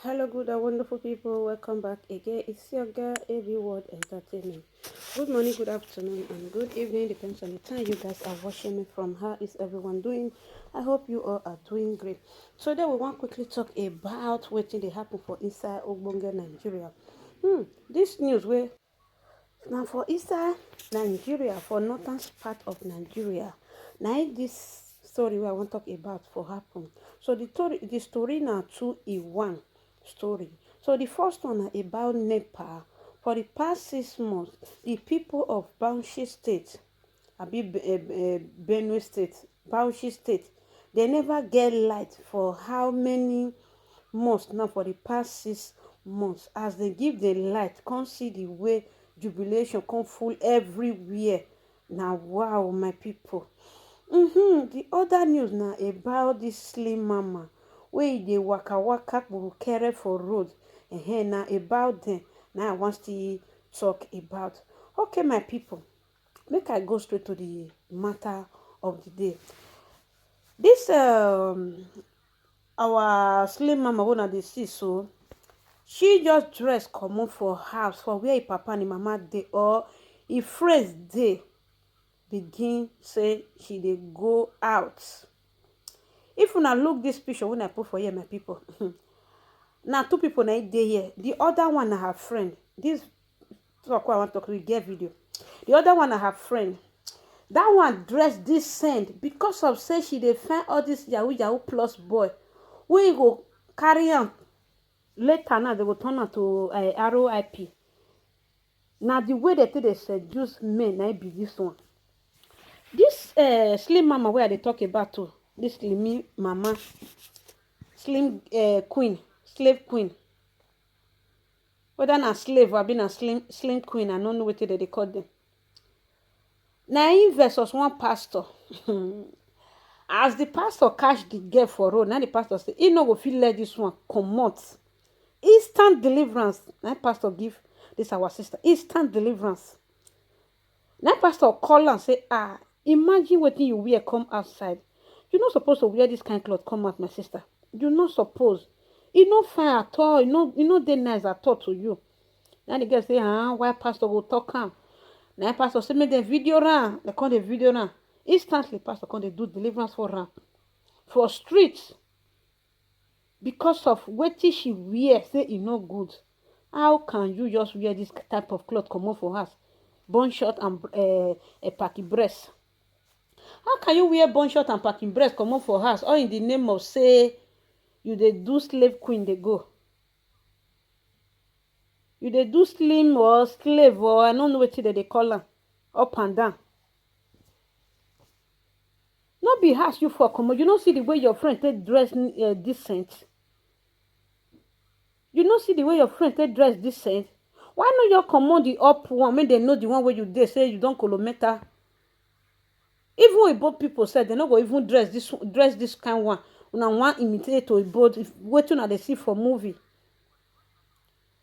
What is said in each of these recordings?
Hello, good and wonderful people. Welcome back again. It's your girl, AV World Entertainment. Good morning, good afternoon, and good evening. Depends on the time you guys are watching me from. How is everyone doing? I hope you all are doing great. Today, we want quickly talk about what they happen for inside Ogbonge, Nigeria. This news where now for inside Nigeria, for northern part of Nigeria, now this story where I want to talk about for happen. So the story now two in one story. So the first one na about Nepal. For the past 6 months, the people of Bauchi State, Benue State, Bauchi State, they never get light for how many months now for the past 6 months. As they give the light, come see the way jubilation come full everywhere. Now, wow, my people. The other news now about this slim mama wey dey waka waka kpurukere for road. Now about them. Now I want to talk about. Okay, my people, make I go straight to the matter of the day. This our slim mama wey una dey see so, she just dress comot for house for where her papa and her mama dey, or her friends dey, begin say she dey go out. If una look this picture wey I put for here, my people, na two people na dey here. The other one na her friend. This talk wey I wan talk, we get video. The other one na her friend. That one dress decent because of say she dey find all this yahoo yahoo plus boy wey go carry am later. Now they go turn am to RIP. Na the way they take dey seduce men na be this one. This slim mama wey I dey talk about too, this slim mama, slim queen, slave queen, whether na slave or be na slim queen, I no know wetin they dey call them. Na him versus one pastor. As the pastor catch the girl for road, now the pastor say he no go fit let this one comot. Instant deliverance. Now pastor give this our sister instant deliverance. Now pastor call and say, imagine wetin you wear come outside. You not supposed to wear this kind of cloth come out, my sister. You not supposed. It no fine at all. You know dey nice at all to you. Now the girl say, why pastor go talk am? Now pastor say make the video run. They call the video run. Instantly pastor come dey do deliverance for her for streets because of wetin she wear. Say e no good. How can you just wear this type of cloth come out for house? Bun short and a packing breast. How can you wear bun short and packing breast come out for house, all in the name of say you dey do slave queen dey go? You dey do slim or slave, or I don't know wetin they call am, up and down. Not be ask you for comot. You don't see the way your friend take dress decent. You don't see the way your friend take dress decent. Why not you comot the up one? Make they know the one where you dey say you don't kilometer. Even with both people said they not go even dress this kind one. Una want imitate to both wetin una dey see for movie.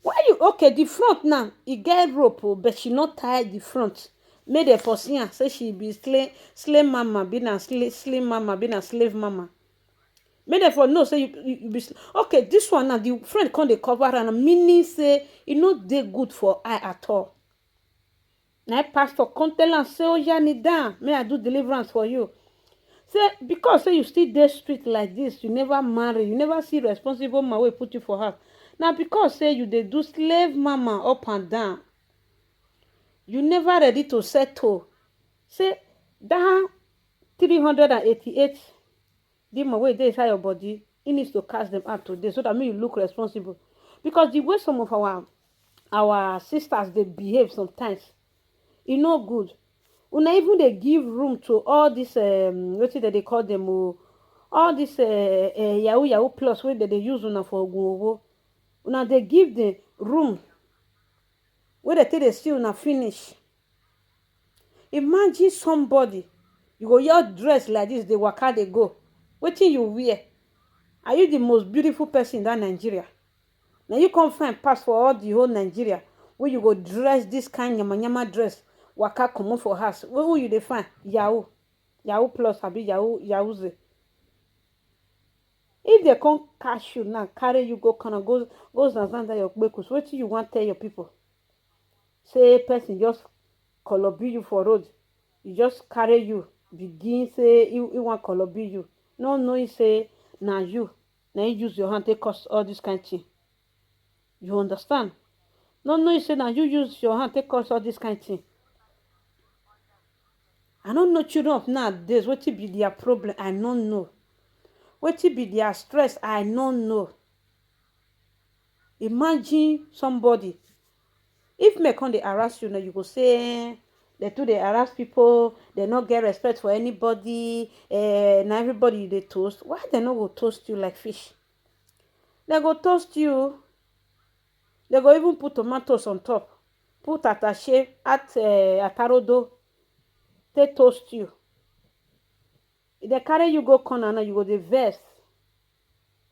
Why you okay? The front now, e get rope, but she not tie the front. Made her for see her say she be slave mama, be na slim mama, be na slave mama. Made her for no say you be okay. This one now, the friend can't dey cover her, meaning say e no dey good for eye at all. Now pastor come tell am say, oh yeah, kneel down, may I do deliverance for you. Say because say you still dey street like this, you never marry, you never see responsible man wey put you for house. Now because say you dey do slave mama up and down, you never ready to settle. Say that 388 demon wey dey inside your body, he needs to cast them out today so that you look responsible. Because the way some of our sisters they behave sometimes, e no good. Una even they give room to all this what is that they call them, all this yahoo yahoo plus wey they use una for go. Una they give the room where they take they see una finish. Imagine somebody, you go your dress like this, they waka they go. Wetin you wear? Are you the most beautiful person in that Nigeria? Now you come find pass for all the whole Nigeria where you go dress this kind yama yama dress, waka comot for house. Who you dey find? Yahoo plus abi yahoo. If they can't catch you now, carry you go corner, goes and stand your bekus. What you want tell your people? Say person just colobi you for road. You just carry you. Begin say you want colobi you. No, he say now you. Now you use your hand take cause all this kind of thing. You understand? No, he say now you use your hand take cause all this kind of thing. I don't know children of nowadays. What be their problem? I don't know. What be their stress? I don't know. Imagine somebody. If me come they harass you, now you go say they too they harass people. They not get respect for anybody. Now everybody they toast. Why they not go toast you like fish? They go toast you. They go even put tomatoes on top. Put attaché at atarodo. They toast you. If they carry you go corner now, you go the verse.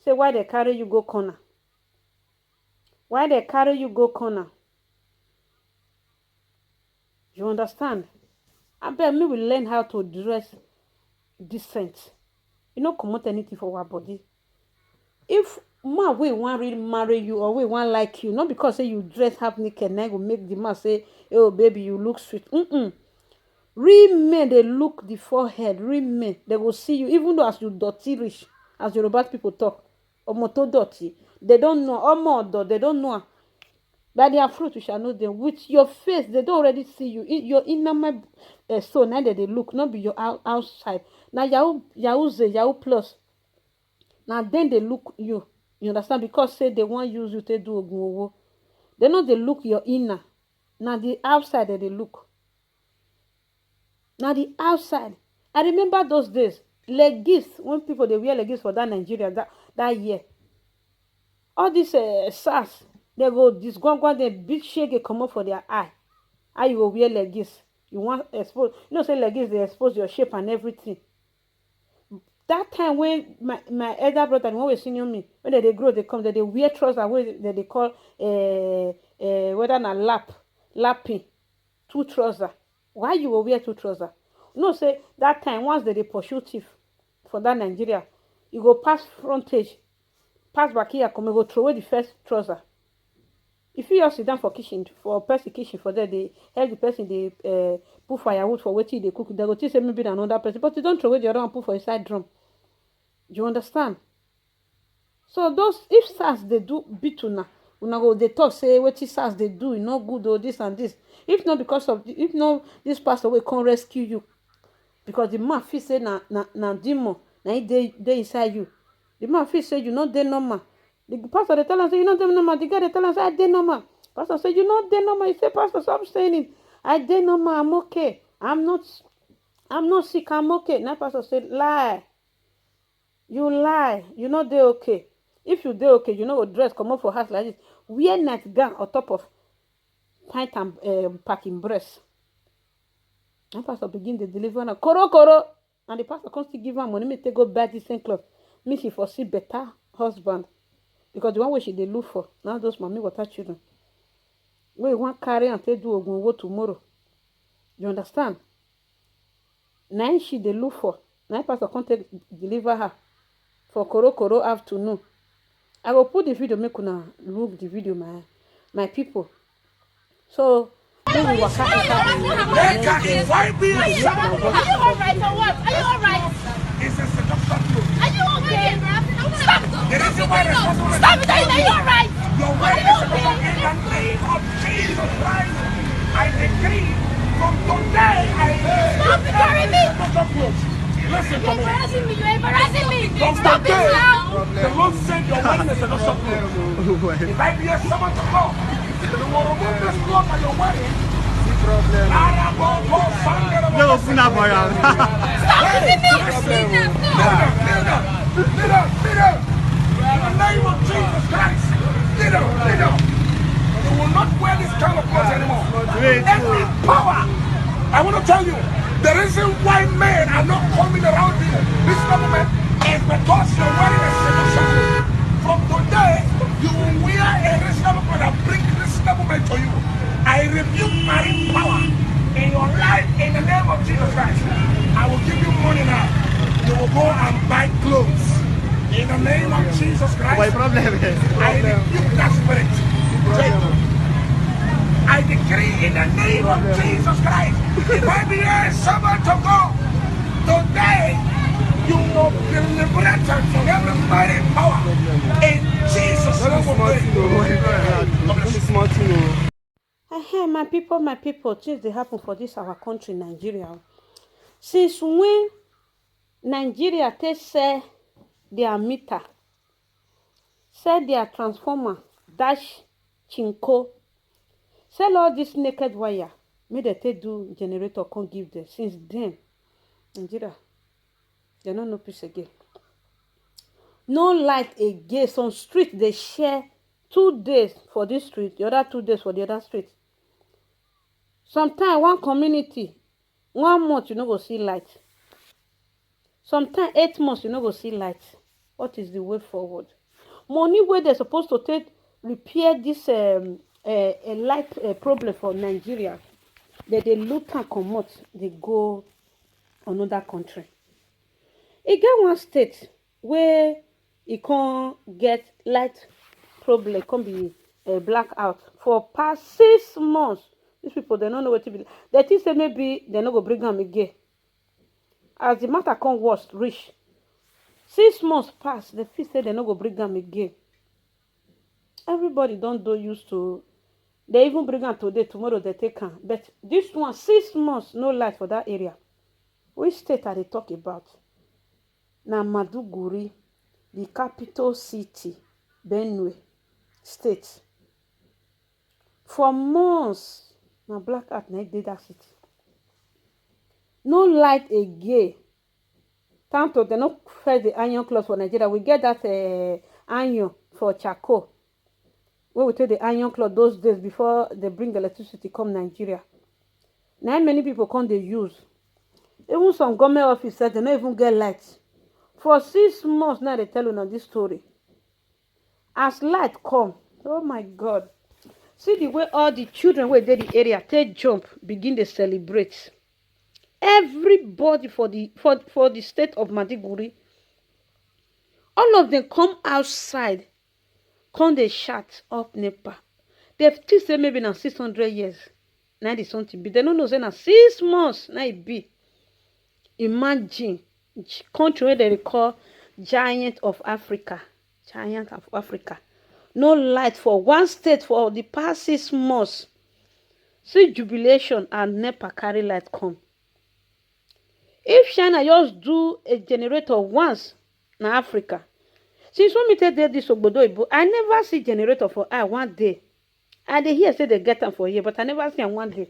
Say why they carry you go corner? Why they carry you go corner? You understand? I bet me will learn how to dress decent. You know, come out anything for our body. If man we want really marry you or we want like you, not because say you dress half naked, and I go make the man say, "Oh baby, you look sweet." Real men they look the forehead. Real men they will see you, even though as you dirty rich, as Yoruba people talk, or moto dirty, they don't know. Or more they don't know. By their fruit you shall know them. With your face, they don't already see you. Your inner soul, now that they look, not be your outside. Now Yahoo plus. Now then they look you. You understand? Because say they want use you to do ogun. They know they look your inner. Now the outside that they look. Now the outside. I remember those days. Legis, when people they wear legis for that Nigeria that year. All this SARS. They go this one they big shege come up for their eye. How you go wear legis? You want expose? You know say legis they expose your shape and everything. That time when my elder brother and when we senior me, when they grow, they come, they wear trousers where they call whether na lapping, two trousers. Why you will wear two trousers? You know say that time once they pursue thief for that Nigeria, you go pass frontage, pass back here, come go throw away the first trouser. If you just sit down for kitchen, for person kitchen, for that they help the person they put firewood for waiting they cook, they go to say maybe another person, but you don't throw away the other one put for inside drum. Do you understand? So those if SARS they do beat una go they talk say what SARS they do, you know good or this and this. If not because of if not this pastor will come rescue you, because the man feel say na demon, na they inside you. The man feel say you not dey normal. The pastor they tell us say you not dey normal. The guy they tell us I dey normal. Pastor say you not dey normal. He say pastor stop saying it. I dey normal. I'm okay. I'm not sick. I'm okay. Now pastor say lie. You lie. You not dey okay. If you dey okay, you know go dress come up for house like this. Wear nightgown on top of pint and packing breast. And pastor begin to deliver na koro. And the pastor comes to give her money. Me take go buy decent clothes. Me she for see better husband. Because the one way she they look for now those mommy water children. We want carry and take do ogun wo tomorrow. You understand? Now she they look for. Now pastor come take deliver her for koro afternoon. I will put the video make una look the video my people. So when we walk out why be a Are you alright or what? Are you alright? It's a seduction. Are you okay? Stop! Stop it! Are you alright? Your way is okay? In the name of Jesus Christ, I decree from today I stop carrying me! Listen to me. You're embarrassing me! From Stop it today, now! the Lord said your wedding is a seduction clothes. If I be a servant of God, you will remove this cloth at your wedding. No, open up for you. Stop hitting me! Kneel down. In the name of Jesus Christ, kneel down. You will not wear this kind of clothes anymore. Every power, I want to tell you, the reason why men are not coming around you, this government, is because you're wearing a seduction clothes. From today, you will wear a reasonable clothes that bring reasonable men to you. I rebuke marine power in your life in the name of Jesus Christ. I will give you money now. You will go and buy clothes. In the name of Jesus Qual é o Christ, problema? I rebuke that spirit. I decree in the name of Jesus Christ, if I be a servant of God, today you will be liberated from every mighty power. In Jesus' name we pray. My people, things they happen for this our country, Nigeria. Since when Nigeria take sell their meter, sell their transformer, dash, chinko, sell all this naked wire, make they take do generator, can't give them. Since then, Nigeria, they don't know peace again. No light again. Some street they share 2 days for this street, the other 2 days for the other street. Sometimes one community, 1 month you no go see light. Sometimes 8 months you no go see light. What is the way forward? Money where they're supposed to take repair this light problem for Nigeria, they loot and comot, they go another country. E get one state where e can't get light problem, can't be blackout for past 6 months. These people, they don't know what to be. They think say maybe they not go bring them again. As the matter come worse, reach 6 months pass, they feel say they not go bring them again. Everybody don't do used to. They even bring them today, tomorrow they take them. But this one, 6 months, no light for that area. Which state are they talk about? Na Maduguri, the capital city, Benue State. For months, na blackout na dey that city. No light again. Tanto they no first the iron cloth for Nigeria. We get that iron for charcoal. When we take the iron cloth those days before they bring electricity come Nigeria. Now many people come they use. Even some government officers, they don't even get light. For 6 months now they tell you this story. As light come, oh my God. See the way all the children who dey the area take jump, begin to celebrate. Everybody for the state of Maiduguri, all of them come outside, come they shout up NEPA. They've still say maybe now 600 years. Now this something be. They don't know say now 6 months now it be. Imagine country where they call Giant of Africa. Giant of Africa. No light for one state for the past 6 months. See jubilation and NEPA carry light come. If China just do a generator once in Africa, since when me take this Ogbodo, I never see generator for one day. I dey hear say they get them for here, but I never see them one day.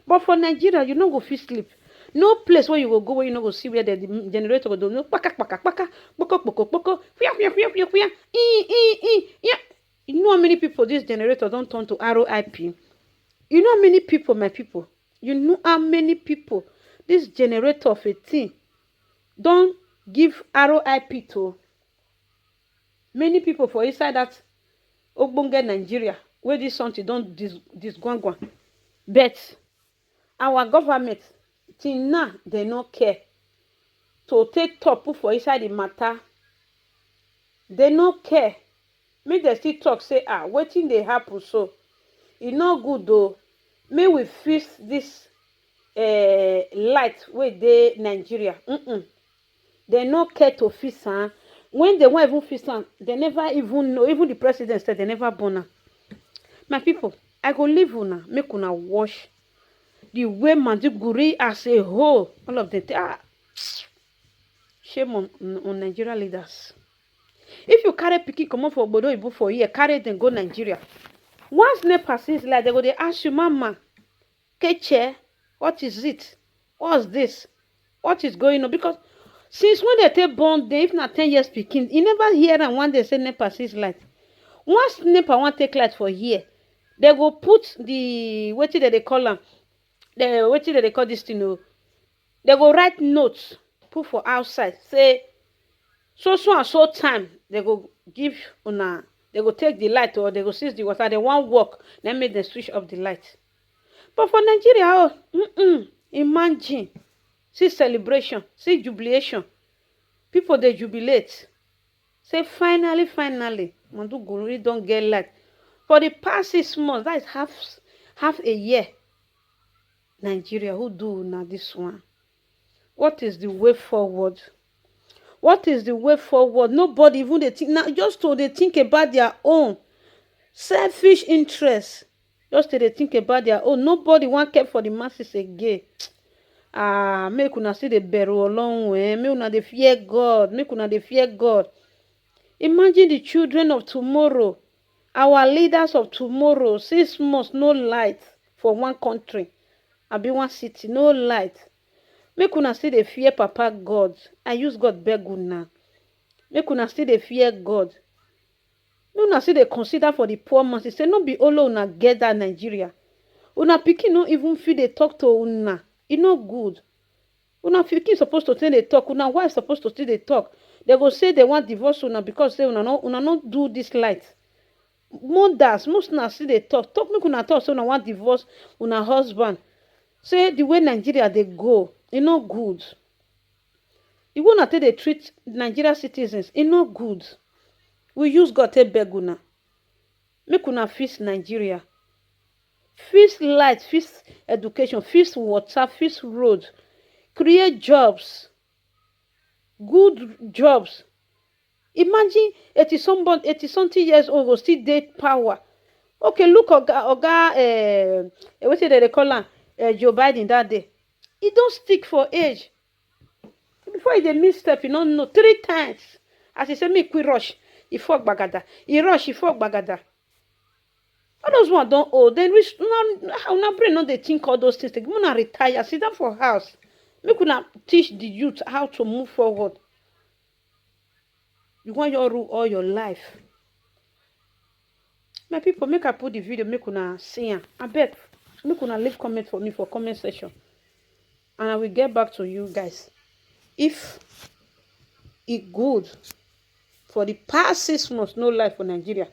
But for Nigeria, you no go fit sleep. No place where you will go where you no go see where the generator go do. No paka paka paka, poko poko poko, yeah. You know how many people this generator don't turn to ROIP? You know how many people, my people? You know how many people this generator of a thing don't give ROIP to? Many people for inside that Ogbonge Nigeria where this something don't this gwangwan. But our government till now they no care to take top for inside the matter. They no care. Make they still talk say wetin dey happen so e no good though. May we fix this light wey dey Nigeria. They no care to fix am. When they won't even fix am, they never even know. Even the president said they never born am. My people, I go leave una, make una watch the way Maiduguri as a whole, all of them. Shame on Nigeria leaders. If you carry pikin comot for Ogbodo Ibu for here, carry them go Nigeria. Once NEPA sees like they go, they ask you, Mama, Keche, what is it? What's this? What is going on? Because since when they take born, they if not 10 years pikin, you never hear them when they say NEPA sees light. Once NEPA want take light for here, they go put the what did they call them? What did they call this thing? They go write notes, put for outside, say so and so time they go give una, they go take the light or they go seize the water. They won't work, then make them switch off the light. But for Nigeria, imagine, see celebration, see jubilation. People they jubilate. Say finally, Maiduguri don't get light. For the past 6 months, that is half a year. Nigeria, who do now this one? What is the way forward? What is the way forward? Nobody even they think now. Just so they think about their own selfish interests. Just so they think about their own. Nobody want care for the masses again. Make una see the beru along way. Make una dey fear God. Make una dey fear God. Imagine the children of tomorrow, our leaders of tomorrow. 6 months, no light for one country. Abi one city, no light. Make una still dey fear Papa God. I use God beg una. Make una still dey fear God. Make una still dey consider for the poor man. Say no be only una get that Nigeria. Una pikin no even feel dey talk to una. E no good. Una pikin supposed to still dey talk. Una wife supposed to still dey talk. They go say they want divorce una because say una no do this light. Mothers, most una still dey talk. Talk make una talk say una want divorce una husband. Say the way Nigeria they go, e no good. The way una take dey treat Nigeria citizens, e no good. We use God take beg una. Make una fix Nigeria. Fix light, fix education, fix water, fix road. Create jobs. Good jobs. Imagine 80-something years old will still dey power. Okay, look Oga what say they call am? Joe Biden that day. He don't stick for age. Before he dey misstep, you don't know 3 times. As he say, make we rush. He fuck bagada. He rush, he fuck bagada. All those ones don't old. Then we now brain not they think all those things. They gonna retire, sit down for house. Make una teach the youth how to move forward. You want your rule all your life. My people, make I put the video, make una see am. I beg. Make una leave comment for me for comment section. And I will get back to you guys. If it good for the past 6 months, no life for Nigeria.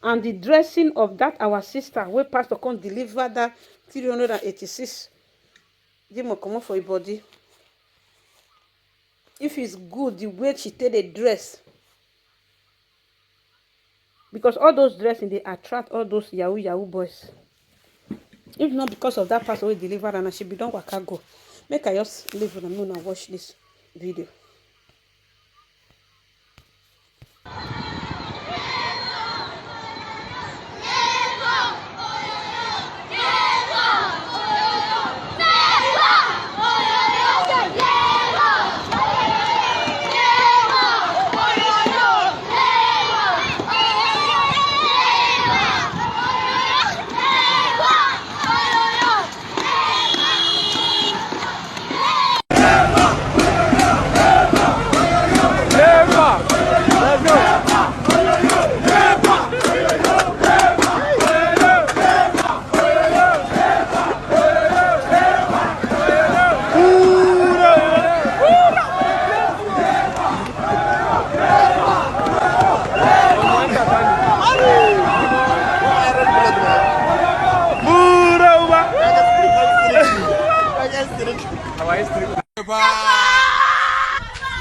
And the dressing of that our sister, where Pastor come deliver that 386. Give me come for your body. If it's good, the way she take the dress. Because all those dressing, they attract all those Yahoo boys. If not because of that person who delivered and she be done waka go. Make I just leave them alone and watch this video.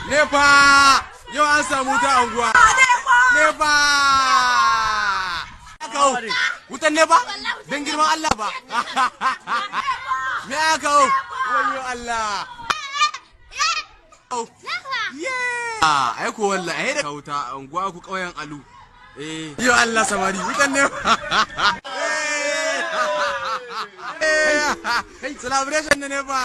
Nepa! Yo an samu ta anguwa. Nepa! Aka wutan nepa? Dan girman Allah ba. Me aka wayo Allah. Yeah! Ai ko wallahi da wuta anguwa ku kauyen Alu. Yo Allah samari wutan nepa. Celebration ne nepa.